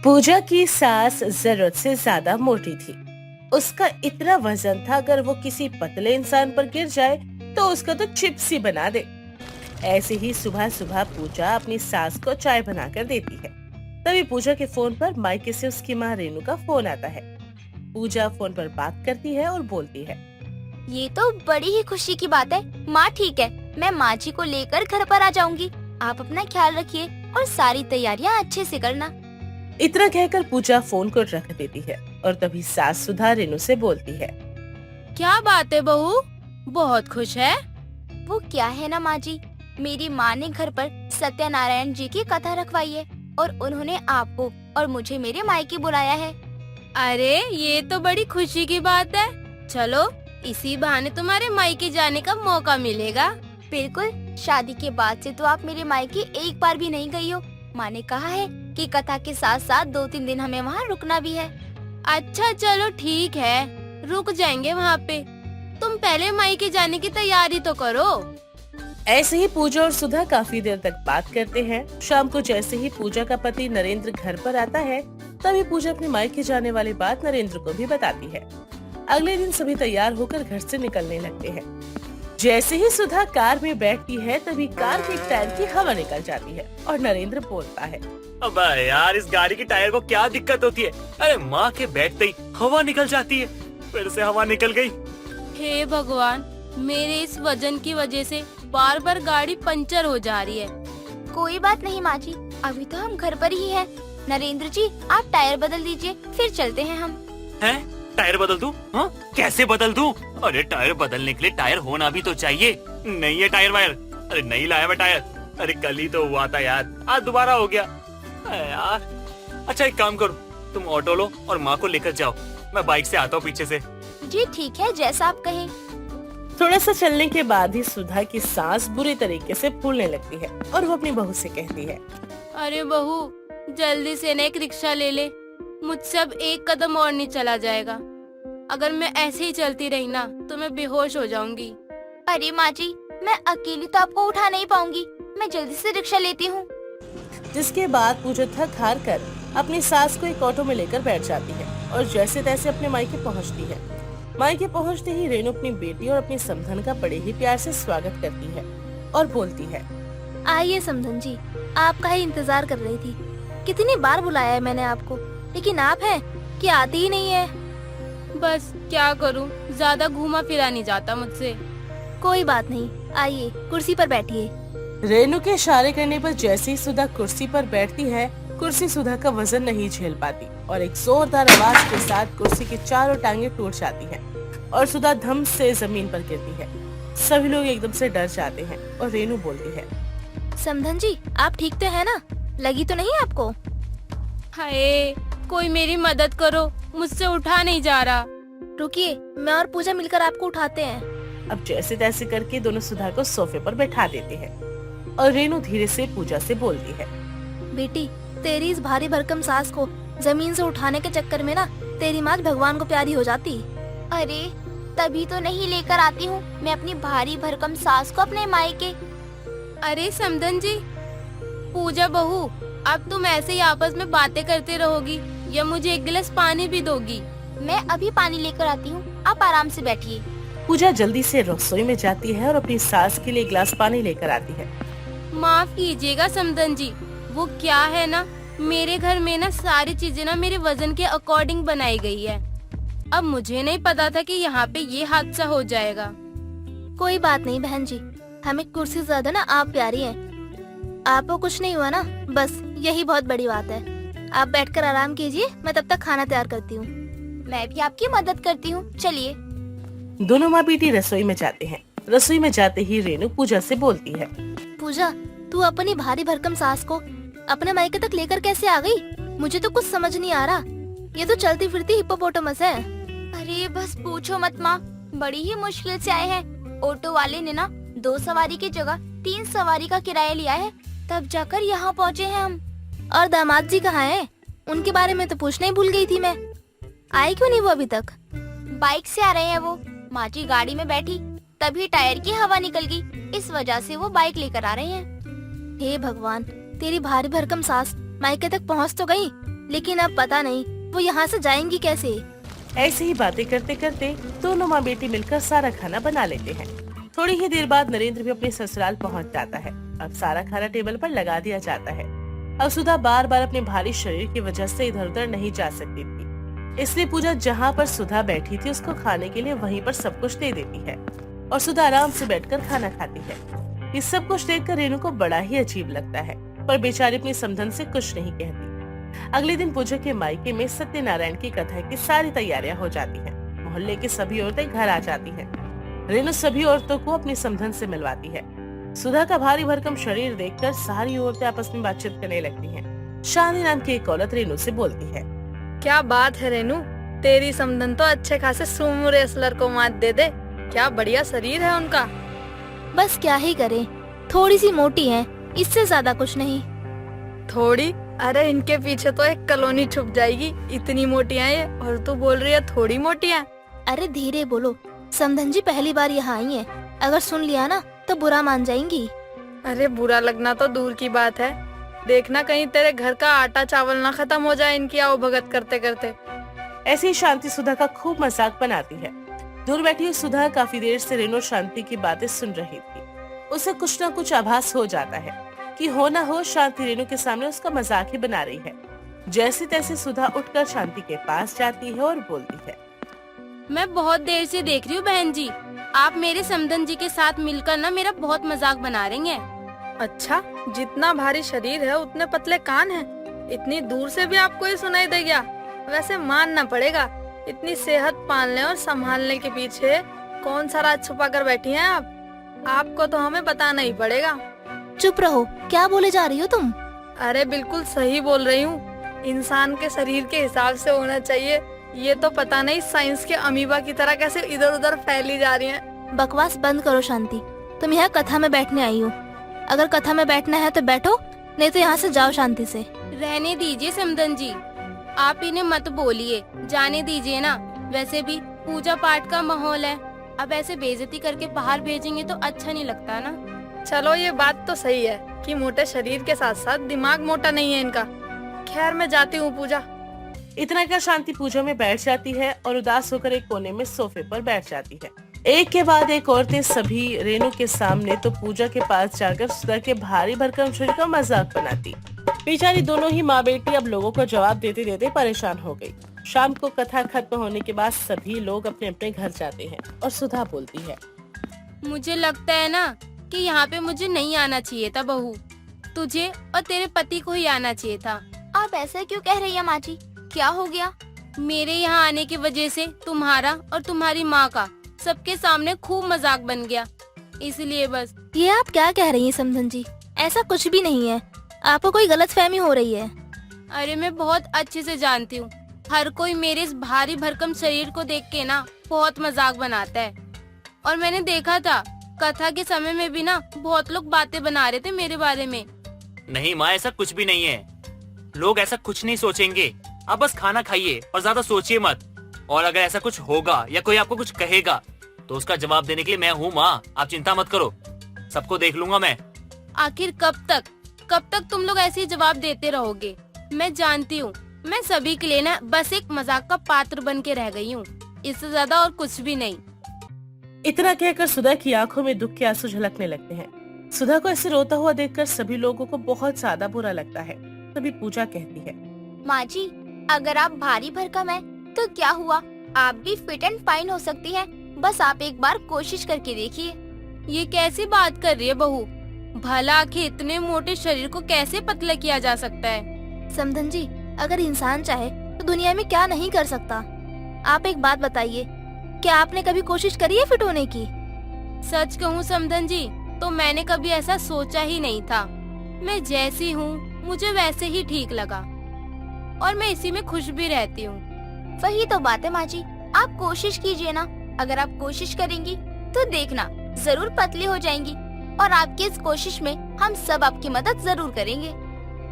पूजा की सांस जरूरत से ज्यादा मोटी थी। उसका इतना वजन था, अगर वो किसी पतले इंसान पर गिर जाए तो उसका तो चिप्स ही बना दे। ऐसे ही सुबह सुबह पूजा अपनी सास को चाय बनाकर देती है। तभी पूजा के फोन पर मायके से उसकी माँ रेनू का फोन आता है। पूजा फोन पर बात करती है और बोलती है, ये तो बड़ी ही खुशी की बात है। माँ ठीक है, मैं माँ जी को लेकर घर पर आ जाऊंगी। आप अपना ख्याल रखिए और सारी तैयारियाँ अच्छे से करना। इतना कहकर पूजा फोन को रख देती है और तभी सास सुधा रेनू से बोलती है, क्या बात है बहू, बहुत खुश है। वो क्या है ना माँ जी, मेरी माँ ने घर पर सत्यनारायण जी की कथा रखवाई है और उन्होंने आपको और मुझे मेरे मायके बुलाया है। अरे ये तो बड़ी खुशी की बात है। चलो इसी बहाने तुम्हारे मायके जाने का मौका मिलेगा। बिल्कुल, शादी के बाद से तो आप मेरे मायके एक बार भी नहीं गई हो। माँ ने कहा है कि कथा के साथ साथ 2-3 दिन हमें वहाँ रुकना भी है। अच्छा चलो ठीक है, रुक जाएंगे वहाँ पे। तुम पहले मायके जाने की तैयारी तो करो। ऐसे ही पूजा और सुधा काफी देर तक बात करते हैं। शाम को जैसे ही पूजा का पति नरेंद्र घर पर आता है, तभी पूजा अपने मायके जाने वाली बात नरेंद्र को भी बताती है। अगले दिन सभी तैयार होकर घर से निकलने लगते हैं। जैसे ही सुधा कार में बैठती है, तभी कार के टायर की हवा निकल जाती है और नरेंद्र बोलता है, अबे यार, इस गाड़ी की टायर को क्या दिक्कत होती है? अरे माँ के बैठते ही हवा निकल जाती है। फिर से हवा निकल गई। हे भगवान, मेरे इस वजन की वजह से बार बार गाड़ी पंचर हो जा रही है। कोई बात नहीं माँ जी, अभी तो हम घर पर ही हैं। नरेंद्र जी, आप टायर बदल दीजिए, फिर चलते हैं हम। हैं? टायर बदल दूं? हाँ? कैसे बदल दूं? अरे टायर बदलने के लिए टायर होना भी तो चाहिए। नहीं है टायर वायर। अरे नहीं लाया मैं टायर। अरे कल ही तो हुआ था यार, आज दोबारा हो गया। अरे यार, अच्छा एक काम करो, तुम ऑटो लो और माँ को लेकर जाओ। मैं बाइक से आता हूँ पीछे से। जी ठीक है, जैसा आप कहें। थोड़ा सा चलने के बाद ही सुधा की सांस बुरी तरीके से फूलने लगती है और वो अपनी बहू से कहती है, अरे बहू, जल्दी से ना एक रिक्शा ले ले। मुझसे अब एक कदम और नहीं चला जाएगा। अगर मैं ऐसे ही चलती रही ना तो मैं बेहोश हो जाऊंगी। अरे माँ जी, मैं अकेली तो आपको उठा नहीं पाऊंगी। मैं जल्दी से रिक्शा लेती हूँ। जिसके बाद पूजा थक हार कर अपनी सास को एक ऑटो में लेकर बैठ जाती है और जैसे तैसे अपने मायके पहुंचती है। मायके पहुंचते ही रेनू अपनी बेटी और अपनी समधन का बड़े ही प्यार से स्वागत करती है और बोलती है, आइए समधन जी, आपका ही इंतजार कर रही थी। कितनी बार बुलाया है मैंने आपको, लेकिन आप हैं कि आती ही नहीं है। बस क्या करूं, ज्यादा घूमा फिरा नहीं जाता मुझसे। कोई बात नहीं, आइए कुर्सी पर बैठिए। रेनू के इशारे करने पर जैसे ही सुधा कुर्सी पर बैठती है, कुर्सी सुधा का वजन नहीं झेल पाती और एक जोरदार आवाज के साथ कुर्सी की चारों टांगे टूट जाती हैं और सुधा धम से जमीन पर गिरती है। सभी लोग एकदम से डर जाते हैं और रेनू बोलती है, समधन जी, आप ठीक तो है ना? लगी तो नहीं आपको? हाय, कोई मेरी मदद करो, मुझसे उठा नहीं जा रहा। रुकिए, मैं और पूजा मिलकर आपको उठाते हैं। अब जैसे तैसे करके दोनों सुधा को सोफे पर बैठा देते हैं और रेनू धीरे से पूजा से बोलती है, बेटी, तेरी इस भारी भरकम सास को जमीन से उठाने के चक्कर में ना तेरी माँ भगवान को प्यारी हो जाती। अरे तभी तो नहीं लेकर आती हूँ मैं अपनी भारी भरकम सास को अपने मायके। अरे समधन जी, पूजा बहू, अब तुम ऐसे ही आपस में बातें करते रहोगी या मुझे एक गिलास पानी भी दोगी? मैं अभी पानी लेकर आती हूँ, आप आराम से बैठिए। पूजा जल्दी से रसोई में जाती है और अपनी सास के लिए एक गिलास पानी लेकर आती है। माफ कीजिएगा समधन जी, वो क्या है ना, मेरे घर में ना सारी चीजें ना मेरे वजन के अकॉर्डिंग बनाई गई है। अब मुझे नहीं पता था कि यहाँ पे ये हादसा हो जाएगा। कोई बात नहीं बहन जी, हमें कुर्सी से ज्यादा ना आप प्यारी हैं। आपको कुछ नहीं हुआ ना, बस यही बहुत बड़ी बात है। आप बैठकर आराम कीजिए, मैं तब तक खाना तैयार करती हूँ। मैं भी आपकी मदद करती हूँ, चलिए। दोनों माँ बेटी रसोई में जाते हैं। रसोई में जाते ही रेनू पूजा से बोलती है, पूजा, तू अपनी भारी भरकम सास को अपने मायके तक लेकर कैसे आ गई? मुझे तो कुछ समझ नहीं आ रहा। ये तो चलती फिरती हिप्पोपोटामस है। अरे बस पूछो मत माँ, बड़ी ही मुश्किल से आए हैं। ऑटो वाले ने ना 2 सवारी की जगह 3 सवारी का किराया लिया है, तब जाकर यहाँ पहुँचे हैं हम। और दामाद जी कहाँ हैं? उनके बारे में तो पूछना ही भूल गई थी मैं। आए क्यों नहीं वो अभी तक? बाइक से आ रहे हैं वो। माँ जी गाड़ी में बैठी, तभी टायर की हवा निकल गई, इस वजह से वो बाइक लेकर आ रहे हैं। हे भगवान, तेरी भारी भरकम सास मायके तक पहुँच तो गई, लेकिन अब पता नहीं वो यहाँ से जाएंगी कैसे। ऐसे ही बातें करते करते दोनों माँ बेटी मिलकर सारा खाना बना लेते हैं। थोड़ी ही देर बाद नरेंद्र भी अपने ससुराल पहुँच जाता है। अब सारा खाना टेबल पर लगा दिया जाता है। अब सुधा बार बार अपने भारी शरीर की वजह से इधर उधर नहीं जा सकती थी, इसलिए पूजा जहाँ पर सुधा बैठी थी उसको खाने के लिए वहीं पर सब कुछ दे देती है और सुधा आराम से बैठकर खाना खाती है। ये सब कुछ देखकर रेणु को बड़ा ही अजीब लगता है, पर बेचारी अपनी समधन से कुछ नहीं कहती। अगले दिन पूजा के मायके में सत्यनारायण की कथा की सारी तैयारियां हो जाती हैं। मोहल्ले की सभी औरतें घर आ जाती हैं। रेणु सभी औरतों को अपनी समधन से मिलवाती है। सुधा का भारी भरकम शरीर देखकर सारी औरतें आपस में बातचीत करने लगती हैं। शांति नाम की एक औरत रेणु से बोलती है, क्या बात है रेणु, तेरी समधन तो अच्छे खासे सुमो रेसलर को मात दे दे। क्या बढ़िया शरीर है उनका। बस क्या ही करे, थोड़ी सी मोटी है, इससे ज्यादा कुछ नहीं। थोड़ी? अरे इनके पीछे तो एक कॉलोनी छुप जाएगी, इतनी मोटी है ये, और तू बोल रही है थोड़ी मोटी है। अरे धीरे बोलो, समधन जी पहली बार यहाँ आई है, अगर सुन लिया ना तो बुरा मान जाएंगी। अरे बुरा लगना तो दूर की बात है, देखना कहीं तेरे घर का आटा चावल ना खत्म हो जाए इनकी आओ भगत करते करते। ऐसी ही शांति सुधा का खूब मजाक बनाती है। दूर बैठी हुई सुधा काफी देर से रेणु और शांति की बातें सुन रही थी। उसे कुछ न कुछ आभास हो जाता है कि हो न हो शांति रेणु के सामने उसका मजाक ही बना रही है। जैसे तैसे सुधा उठकर शांति के पास जाती है और बोलती है, मैं बहुत देर से देख रही हूँ बहन जी, आप मेरे समधन जी के साथ मिलकर ना मेरा बहुत मजाक बना रही हैं। अच्छा, जितना भारी शरीर है उतने पतले कान हैं, इतनी दूर से भी आपको ये सुनाई दे गया। वैसे मानना पड़ेगा, इतनी सेहत पालने और संभालने के पीछे कौन सा राज छुपा कर बैठी हैं आप। आपको तो हमें बताना ही पड़ेगा। चुप रहो, क्या बोले जा रही हो तुम। अरे बिल्कुल सही बोल रही हूँ, इंसान के शरीर के हिसाब से होना चाहिए। ये तो पता नहीं साइंस के अमीबा की तरह कैसे इधर उधर फैली जा रही हैं। बकवास बंद करो शांति, तुम यहाँ कथा में बैठने आई हो। अगर कथा में बैठना है तो बैठो, नहीं तो यहाँ से जाओ शांति से। रहने दीजिए समधन जी, आप इन्हें मत बोलिए, जाने दीजिए ना। वैसे भी पूजा पाठ का माहौल है, अब ऐसे बेइज्जती करके बाहर भेजेंगे तो अच्छा नहीं लगता ना। चलो ये बात तो सही है कि मोटे शरीर के साथ साथ दिमाग मोटा नहीं है इनका। खैर मैं जाती हूँ पूजा। इतना क्या शांति पूजा में बैठ जाती है और उदास होकर एक कोने में सोफे पर बैठ जाती है। एक के बाद एक औरतें सभी रेणु के सामने तो पूजा के पास जाकर सुधा के भारी भरकम शरीर का मजाक बनाती। बेचारी दोनों ही माँ बेटी अब लोगों को जवाब देते देते परेशान हो गई। शाम को कथा खत्म होने के बाद सभी लोग अपने अपने घर जाते हैं और सुधा बोलती है, मुझे लगता है ना कि यहाँ पे मुझे नहीं आना चाहिए था बहू, तुझे और तेरे पति को ही आना चाहिए था। आप ऐसा क्यों कह रही है माँ जी, क्या हो गया। मेरे यहाँ आने की वजह से तुम्हारा और तुम्हारी माँ का सबके सामने खूब मजाक बन गया, इसलिए बस। ये आप क्या कह रही हैं समधन जी, ऐसा कुछ भी नहीं है, आपको कोई गलतफहमी हो रही है। अरे मैं बहुत अच्छे से जानती हूँ, हर कोई मेरे इस भारी भरकम शरीर को देख के ना बहुत मजाक बनाता है। और मैंने देखा था कथा के समय में भी ना बहुत लोग बातें बना रहे थे मेरे बारे में। नहीं माँ, ऐसा कुछ भी नहीं है, लोग ऐसा कुछ नहीं सोचेंगे। आप बस खाना खाइए और ज्यादा सोचिए मत। और अगर ऐसा कुछ होगा या कोई आपको कुछ कहेगा तो उसका जवाब देने के लिए मैं हूँ माँ, आप चिंता मत करो, सबको देख लूंगा मैं। आखिर कब तक तुम लोग ऐसे ही जवाब देते रहोगे। मैं जानती हूँ मैं सभी के लिए ना बस एक मजाक का पात्र बन के रह गई हूँ, इससे ज्यादा और कुछ भी नहीं। इतना कहकर सुधा की आंखों में दुख के आंसू झलकने लगते हैं। सुधा को ऐसे रोता हुआ देखकर सभी लोगों को बहुत ज्यादा बुरा लगता है। तभी पूजा कहती है, माँ जी, अगर आप भारी भरकम है तो क्या हुआ, आप भी फिट एंड फाइन हो सकती है, बस आप एक बार कोशिश करके देखिए। ये कैसी बात कर रही है बहू, भला आखिर इतने मोटे शरीर को कैसे पतला किया जा सकता है। समधन जी, अगर इंसान चाहे तो दुनिया में क्या नहीं कर सकता। आप एक बात बताइए, क्या आपने कभी कोशिश करी है फिट होने की। सच कहूँ समधन जी तो मैंने कभी ऐसा सोचा ही नहीं था। मैं जैसी हूँ मुझे वैसे ही ठीक लगा और मैं इसी में खुश भी रहती हूँ। वही तो बात है माँ जी, आप कोशिश कीजिए ना, अगर आप कोशिश करेंगी तो देखना जरूर पतली हो जाएंगी और आपकी इस कोशिश में हम सब आपकी मदद जरूर करेंगे।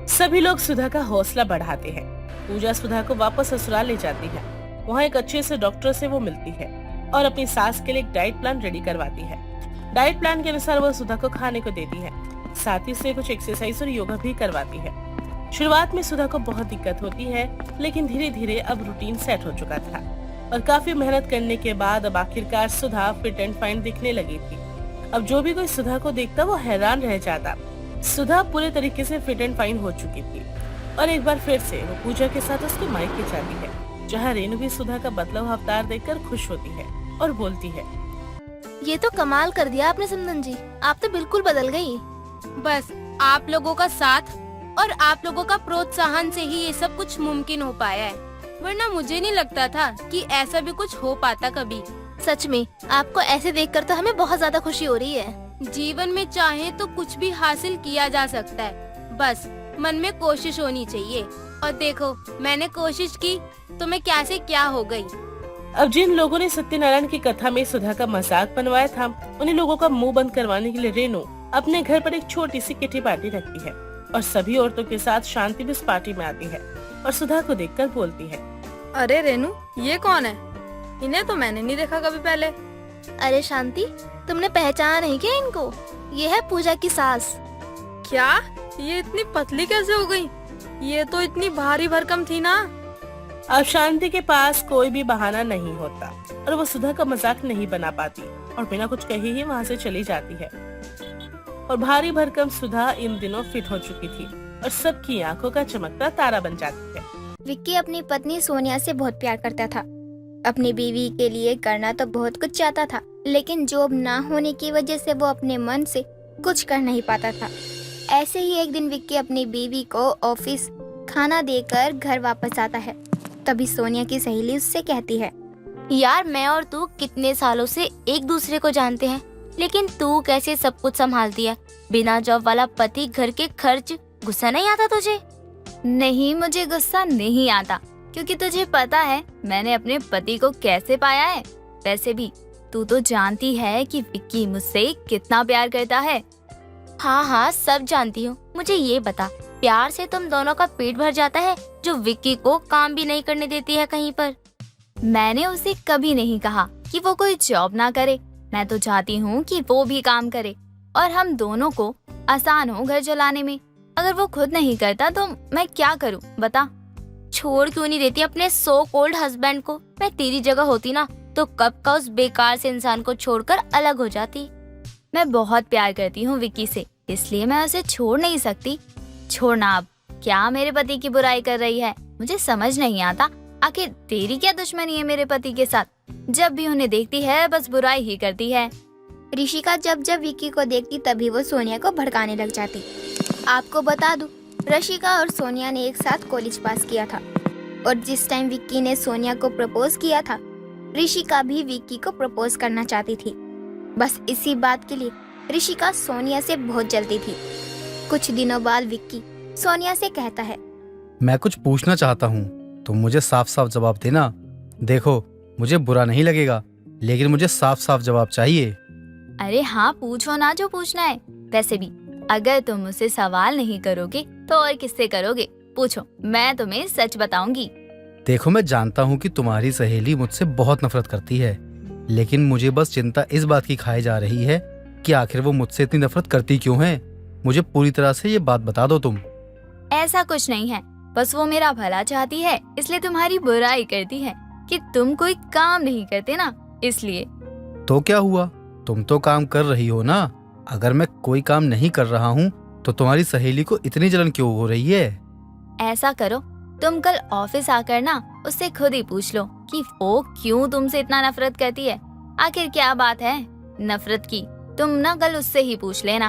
सभी लोग सुधा का हौसला बढ़ाते हैं। पूजा सुधा को वापस ससुराल ले जाती है। वहाँ एक अच्छे से डॉक्टर से वो मिलती है और अपनी सास के लिए एक डाइट प्लान रेडी करवाती है। डाइट प्लान के अनुसार वो सुधा को खाने को देती है, साथ ही से कुछ एक्सरसाइज और योगा भी करवाती है। शुरुआत में सुधा को बहुत दिक्कत होती है, लेकिन धीरे धीरे अब रूटीन सेट हो चुका था और काफी मेहनत करने के बाद अब आखिरकार सुधा फिट एंड फाइन दिखने लगी थी। अब जो भी कोई सुधा को देखता वो हैरान रह जाता। सुधा पूरे तरीके से फिट एंड फाइन हो चुकी थी और एक बार फिर से वो पूजा के साथ उसके मायके जाती है, जहाँ रेनू भी सुधा का बदलाव अवतार देखकर खुश होती है और बोलती है, ये तो कमाल कर दिया आपने समदन जी, आप तो बिल्कुल बदल गई। बस आप लोगों का साथ और आप लोगों का प्रोत्साहन से ही ये सब कुछ मुमकिन हो पाया है, वरना मुझे नहीं लगता था कि ऐसा भी कुछ हो पाता कभी। सच में आपको ऐसे देखकर तो हमें बहुत ज्यादा खुशी हो रही है। जीवन में चाहे तो कुछ भी हासिल किया जा सकता है, बस मन में कोशिश होनी चाहिए। और देखो मैंने कोशिश की तो मैं कैसे क्या हो गई। अब जिन लोगों ने सत्यनारायण की कथा में सुधा का मजाक बनवाया था, उन्हीं लोगों का मुंह बंद करवाने के लिए रेनू अपने घर पर एक छोटी सी किटी पार्टी रखती है और सभी औरतों के साथ शांति भी उस पार्टी में आती है और सुधा को देखकर बोलती है, अरे रेनू, ये कौन है? इन्हें तो मैंने नहीं देखा कभी पहले। अरे शांति, तुमने पहचाना नहीं क्या इनको? ये है पूजा की सास। क्या ये इतनी पतली कैसे हो गई? ये तो इतनी भारी भरकम थी ना। अब शांति के पास कोई भी बहाना नहीं होता और वो सुधा का मजाक नहीं बना पाती और बिना कुछ कहे ही वहाँ से चली जाती है। और भारी भरकम सुधा इन दिनों फिट हो चुकी थी और सबकी आंखों का चमकता तारा बन जाती है। विक्की अपनी पत्नी सोनिया से बहुत प्यार करता था। अपनी बीवी के लिए करना तो बहुत कुछ चाहता था, लेकिन जॉब ना होने की वजह से वो अपने मन से कुछ कर नहीं पाता था। ऐसे ही एक दिन विक्की अपनी बीवी को ऑफिस खाना देकर घर वापस आता है। तभी सोनिया की सहेली उससे कहती है, यार मैं और तू कितने सालों से एक दूसरे को जानते हैं, लेकिन तू कैसे सब कुछ संभालती है? बिना जॉब वाला पति, घर के खर्च, गुस्सा नहीं आता तुझे? नहीं, मुझे गुस्सा नहीं आता, क्योंकि तुझे पता है मैंने अपने पति को कैसे पाया है। वैसे भी तू तो जानती है कि विक्की मुझसे कितना प्यार करता है। हाँ हाँ सब जानती हूँ। मुझे ये बता, प्यार से तुम दोनों का पेट भर जाता है जो विक्की को काम भी नहीं करने देती है कहीं पर? मैंने उसे कभी नहीं कहा कि वो कोई जॉब ना करे। मैं तो चाहती हूँ कि वो भी काम करे और हम दोनों को आसान हो घर चलाने में। अगर वो खुद नहीं करता तो मैं क्या करूँ बता? छोड़ क्यों नहीं देती अपने सो कॉल्ड हस्बैंड को? मैं तेरी जगह होती ना तो कब का उस बेकार से इंसान को छोड़कर अलग हो जाती। मैं बहुत प्यार करती हूँ विक्की से, इसलिए मैं उसे छोड़ नहीं सकती। छोड़ना अब क्या मेरे पति की बुराई कर रही है? मुझे समझ नहीं आता, आखिर तेरी क्या दुश्मनी है मेरे पति के साथ? जब भी उन्हें देखती है बस बुराई ही करती है। ऋषिका जब जब विक्की को देखती तभी वो सोनिया को भड़काने लग जाती। आपको बता दूं, ऋषिका और सोनिया ने एक साथ कॉलेज पास किया था और जिस टाइम विक्की ने सोनिया को प्रपोज किया था, ऋषिका भी विक्की को प्रपोज करना चाहती थी। बस इसी बात के लिए ऋषिका सोनिया से बहुत जलती थी। कुछ दिनों बाद विक्की सोनिया से कहता है, मैं कुछ पूछना चाहता हूँ, तुम मुझे साफ साफ जवाब देना। देखो मुझे बुरा नहीं लगेगा, लेकिन मुझे साफ साफ जवाब चाहिए। अरे हाँ, पूछो ना जो पूछना है। वैसे भी अगर तुम मुझसे सवाल नहीं करोगे तो और किससे करोगे? पूछो, मैं तुम्हें सच बताऊंगी। देखो मैं जानता हूँ कि तुम्हारी सहेली मुझसे बहुत नफरत करती है, लेकिन मुझे बस चिंता इस बात की खाई जा रही है कि आखिर वो मुझसे इतनी नफरत करती क्यों है। मुझे पूरी तरह से ये बात बता दो तुम। ऐसा कुछ नहीं है, बस वो मेरा भला चाहती है, इसलिए तुम्हारी बुराई करती है कि तुम कोई काम नहीं करते ना, इसलिए। तो क्या हुआ, तुम तो काम कर रही हो ना। अगर मैं कोई काम नहीं कर रहा हूँ तो तुम्हारी सहेली को इतनी जलन क्यों हो रही है? ऐसा करो, तुम कल ऑफिस आकर ना उससे खुद ही पूछ लो कि वो क्यों तुमसे इतना नफरत करती है। आखिर क्या बात है नफरत की, तुम ना कल उससे ही पूछ लेना।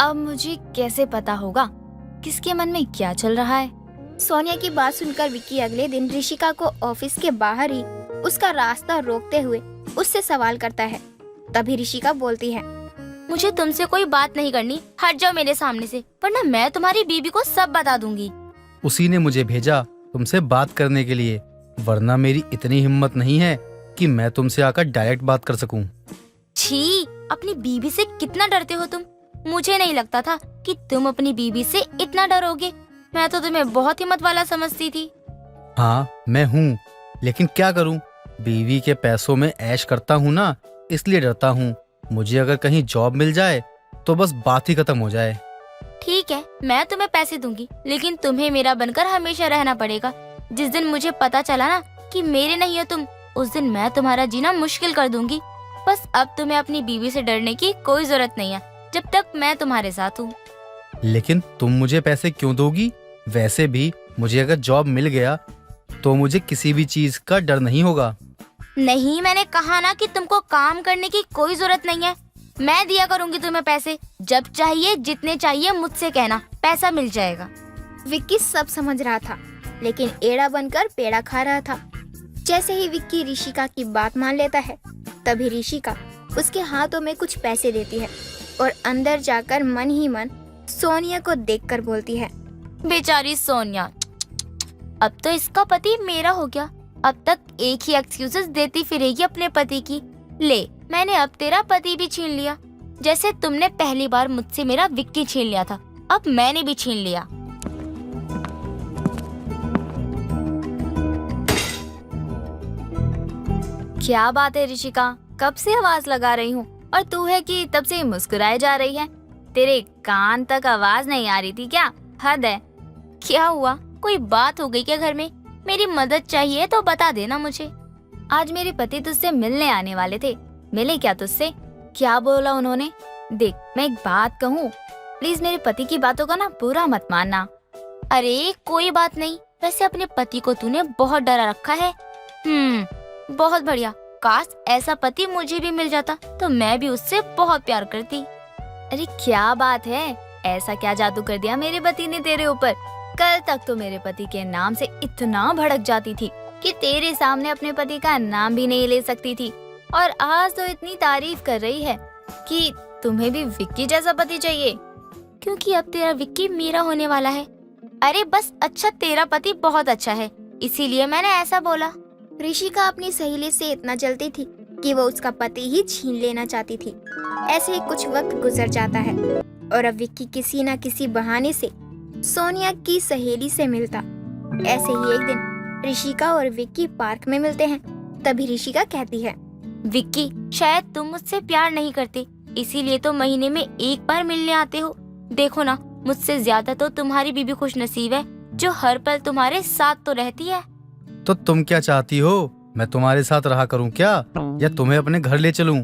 अब मुझे कैसे पता होगा किसके मन में क्या चल रहा है? सोनिया की बात सुनकर विक्की अगले दिन ऋषिका को ऑफिस के बाहर ही उसका रास्ता रोकते हुए उससे सवाल करता है। तभी ऋषिका बोलती है, मुझे तुमसे कोई बात नहीं करनी, हट जाओ मेरे सामने से, वरना मैं तुम्हारी बीबी को सब बता दूंगी। उसी ने मुझे भेजा तुमसे बात करने के लिए, वरना मेरी इतनी हिम्मत नहीं है कि मैं तुमसे आकर डायरेक्ट बात कर सकूं। छी, अपनी बीबी से कितना डरते हो तुम? मुझे नहीं लगता था कि तुम अपनी बीबी से इतना डरोगे। मैं तो तुम्हें बहुत हिम्मत वाला समझती थी। हाँ मैं हूँ, लेकिन क्या करूँ, बीवी के पैसों में ऐश करता हूँ ना, इसलिए डरता हूँ। मुझे अगर कहीं जॉब मिल जाए तो बस बात ही खत्म हो जाए। ठीक है, मैं तुम्हें पैसे दूंगी, लेकिन तुम्हें मेरा बनकर हमेशा रहना पड़ेगा। जिस दिन मुझे पता चला ना कि मेरे नहीं हो तुम, उस दिन मैं तुम्हारा जीना मुश्किल कर दूंगी। बस अब तुम्हें अपनी बीवी से डरने की कोई जरूरत नहीं है, जब तक मैं तुम्हारे साथ हूँ। लेकिन तुम मुझे पैसे क्यों दोगी? वैसे भी मुझे अगर जॉब मिल गया तो मुझे किसी भी चीज का डर नहीं होगा। नहीं, मैंने कहा ना कि तुमको काम करने की कोई जरूरत नहीं है। मैं दिया करूंगी तुम्हें पैसे, जब चाहिए जितने चाहिए मुझसे कहना, पैसा मिल जाएगा। विक्की सब समझ रहा था, लेकिन एड़ा बनकर पेड़ा खा रहा था। जैसे ही विक्की ऋषिका की बात मान लेता है, तभी ऋषिका उसके हाथों में कुछ पैसे देती है और अंदर जाकर मन ही मन सोनिया को देखकर बोलती है, बेचारी सोनिया, अब तो इसका पति मेरा हो गया। अब तक एक ही एक्सक्यूजेस देती फिरेगी अपने पति की। ले, मैंने अब तेरा पति भी छीन लिया, जैसे तुमने पहली बार मुझसे मेरा विक्की छीन लिया था, अब मैंने भी छीन लिया। क्या बात है ऋषिका, कब से आवाज लगा रही हूँ और तू है कि तब से मुस्कुराए जा रही है। तेरे कान तक आवाज नहीं आ रही थी क्या? हद है। क्या हुआ, कोई बात हो गई क्या घर में? मेरी मदद चाहिए तो बता देना मुझे। आज मेरे पति तुझसे मिलने आने वाले थे। मिले क्या तुझसे? क्या बोला उन्होंने? देख, मैं एक बात कहूँ, प्लीज मेरे पति की बातों का ना बुरा मत मानना। अरे कोई बात नहीं, वैसे अपने पति को तूने बहुत डरा रखा है। बहुत बढ़िया, काश ऐसा पति मुझे भी मिल जाता तो मैं भी उससे बहुत प्यार करती। अरे क्या बात है, ऐसा क्या जादू कर दिया मेरे पति ने तेरे ऊपर? कल तक तो मेरे पति के नाम से इतना भड़क जाती थी कि तेरे सामने अपने पति का नाम भी नहीं ले सकती थी, और आज तो इतनी तारीफ कर रही है कि तुम्हें भी विक्की जैसा पति चाहिए, क्योंकि अब तेरा विक्की मेरा होने वाला है। अरे बस, अच्छा तेरा पति बहुत अच्छा है, इसीलिए मैंने ऐसा बोला। ऋषिका अपनी सहेली से इतना जलती थी कि वो उसका पति ही छीन लेना चाहती थी। ऐसे ही कुछ वक्त गुजर जाता है और अब विक्की किसी न किसी बहाने से सोनिया की सहेली से मिलता। ऐसे ही एक दिन ऋषिका और विक्की पार्क में मिलते हैं। तभी ऋषिका कहती है, विक्की, शायद तुम मुझसे प्यार नहीं करते, इसीलिए तो महीने में एक बार मिलने आते हो। देखो ना, मुझसे ज्यादा तो तुम्हारी बीबी खुशनसीब है, जो हर पल तुम्हारे साथ तो रहती है। तो तुम क्या चाहती हो, मैं तुम्हारे साथ रहा करूं क्या, या तुम्हें अपने घर ले चलूं?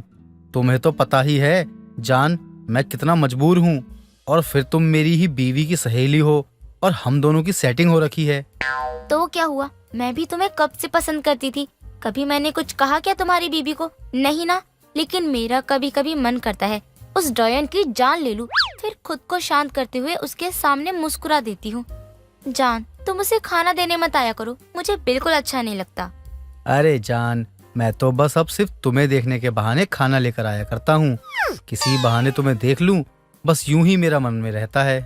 तुम्हें तो पता ही है जान, मैं कितना मजबूर हूं, और फिर तुम मेरी ही बीवी की सहेली हो और हम दोनों की सेटिंग हो रखी है। तो क्या हुआ, मैं भी तुम्हें कब से पसंद करती थी। कभी मैंने कुछ कहा क्या तुम्हारी बीबी को? नहीं ना। लेकिन मेरा कभी कभी मन करता है उस डॉयन की जान ले लूं, फिर खुद को शांत करते हुए उसके सामने मुस्कुरा देती हूँ। जान, तुम उसे खाना देने मत आया करो, मुझे बिल्कुल अच्छा नहीं लगता। अरे जान, मैं तो बस अब सिर्फ तुम्हें देखने के बहाने खाना लेकर आया करता हूँ। किसी बहाने तुम्हें देख लूं, बस यूं ही मेरा मन में रहता है।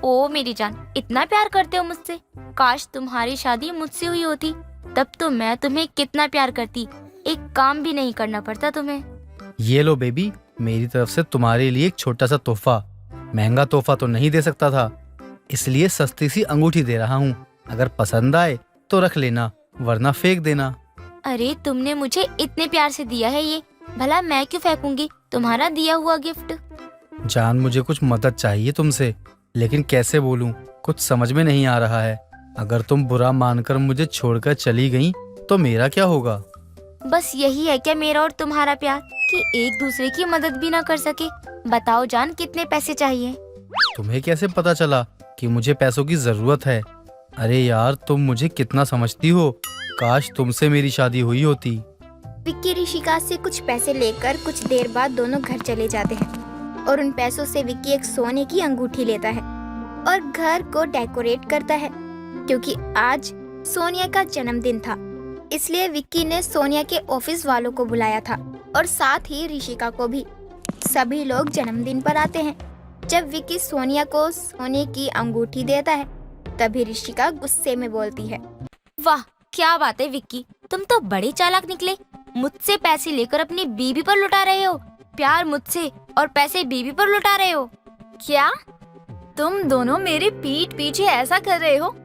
ओ मेरी जान, इतना प्यार करते हो मुझसे। काश तुम्हारी शादी मुझसे हुई होती, तब तो मैं तुम्हें कितना प्यार करती, एक काम भी नहीं करना पड़ता तुम्हें। ये लो बेबी, मेरी तरफ से तुम्हारे लिए एक छोटा सा तोहफा। महंगा तोहफा तो नहीं दे सकता था, इसलिए सस्ती सी अंगूठी दे रहा हूँ। अगर पसंद आए तो रख लेना, वरना फेंक देना। अरे तुमने मुझे इतने प्यार से दिया है ये, भला मैं क्यों फेंकूंगी तुम्हारा दिया हुआ गिफ्ट। जान, मुझे कुछ मदद चाहिए तुमसे, लेकिन कैसे बोलूं, कुछ समझ में नहीं आ रहा है। अगर तुम बुरा मानकर मुझे छोड़कर चली गई तो मेरा क्या होगा? बस यही है क्या मेरा और तुम्हारा प्यार, कि एक दूसरे की मदद भी ना कर सके? बताओ जान, कितने पैसे चाहिए? तुम्हें कैसे पता चला कि मुझे पैसों की जरूरत है? अरे यार, तुम मुझे कितना समझती हो, काश तुमसे मेरी शादी हुई होती। विक्की ऋषिका से कुछ पैसे लेकर कुछ देर बाद दोनों घर चले जाते हैं और उन पैसों से विक्की एक सोने की अंगूठी लेता है और घर को डेकोरेट करता है। क्योंकि आज सोनिया का जन्मदिन था, इसलिए विक्की ने सोनिया के ऑफिस वालों को बुलाया था और साथ ही ऋषिका को भी। सभी लोग जन्मदिन पर आते हैं। जब विक्की सोनिया को सोने की अंगूठी देता है, तभी ऋषिका गुस्से में बोलती है, वाह क्या बात है विक्की, तुम तो बड़े चालाक निकले। मुझसे पैसे लेकर अपनी बीबी पर लुटा रहे हो, प्यार मुझसे और पैसे बीबी पर लुटा रहे हो। क्या तुम दोनों मेरे पीठ पीछे ऐसा कर रहे हो?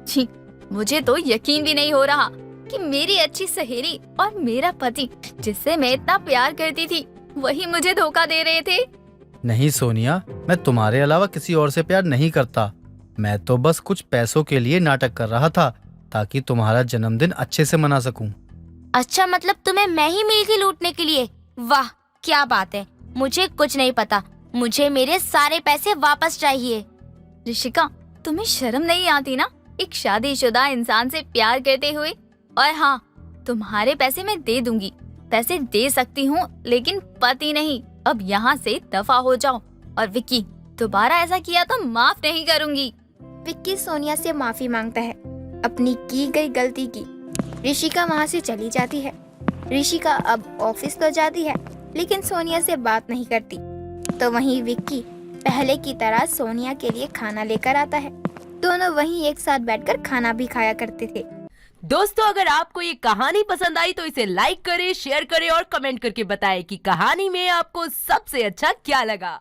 छी, मुझे तो यकीन भी नहीं हो रहा कि मेरी अच्छी सहेली और मेरा पति, जिससे मैं इतना प्यार करती थी, वही मुझे धोखा दे रहे थे। नहीं सोनिया, मैं तुम्हारे अलावा किसी और से प्यार नहीं करता। मैं तो बस कुछ पैसों के लिए नाटक कर रहा था ताकि तुम्हारा जन्मदिन अच्छे से मना सकूं। अच्छा, मतलब तुम्हें मैं ही मिल गई लूटने के लिए? वाह क्या बात है। मुझे कुछ नहीं पता, मुझे मेरे सारे पैसे वापस चाहिए। ऋषिका, तुम्हें शर्म नहीं आती ना एक शादीशुदा इंसान से प्यार करते हुए? और हाँ, तुम्हारे पैसे मैं दे दूंगी। पैसे दे सकती हूँ लेकिन पति नहीं। अब यहाँ से दफा हो जाओ। और विक्की, दोबारा ऐसा किया तो माफ नहीं करूंगी। विक्की सोनिया से माफी मांगता है अपनी की गई गलती की। ऋषिका वहाँ से चली जाती है। ऋषिका अब ऑफिस तो जाती है लेकिन सोनिया से बात नहीं करती। तो वहीं विक्की पहले की तरह सोनिया के लिए खाना लेकर आता है। दोनों वहीं एक साथ बैठकर खाना भी खाया करते थे। दोस्तों, अगर आपको ये कहानी पसंद आई तो इसे लाइक करें, शेयर करें और कमेंट करके बताएं कि कहानी में आपको सबसे अच्छा क्या लगा।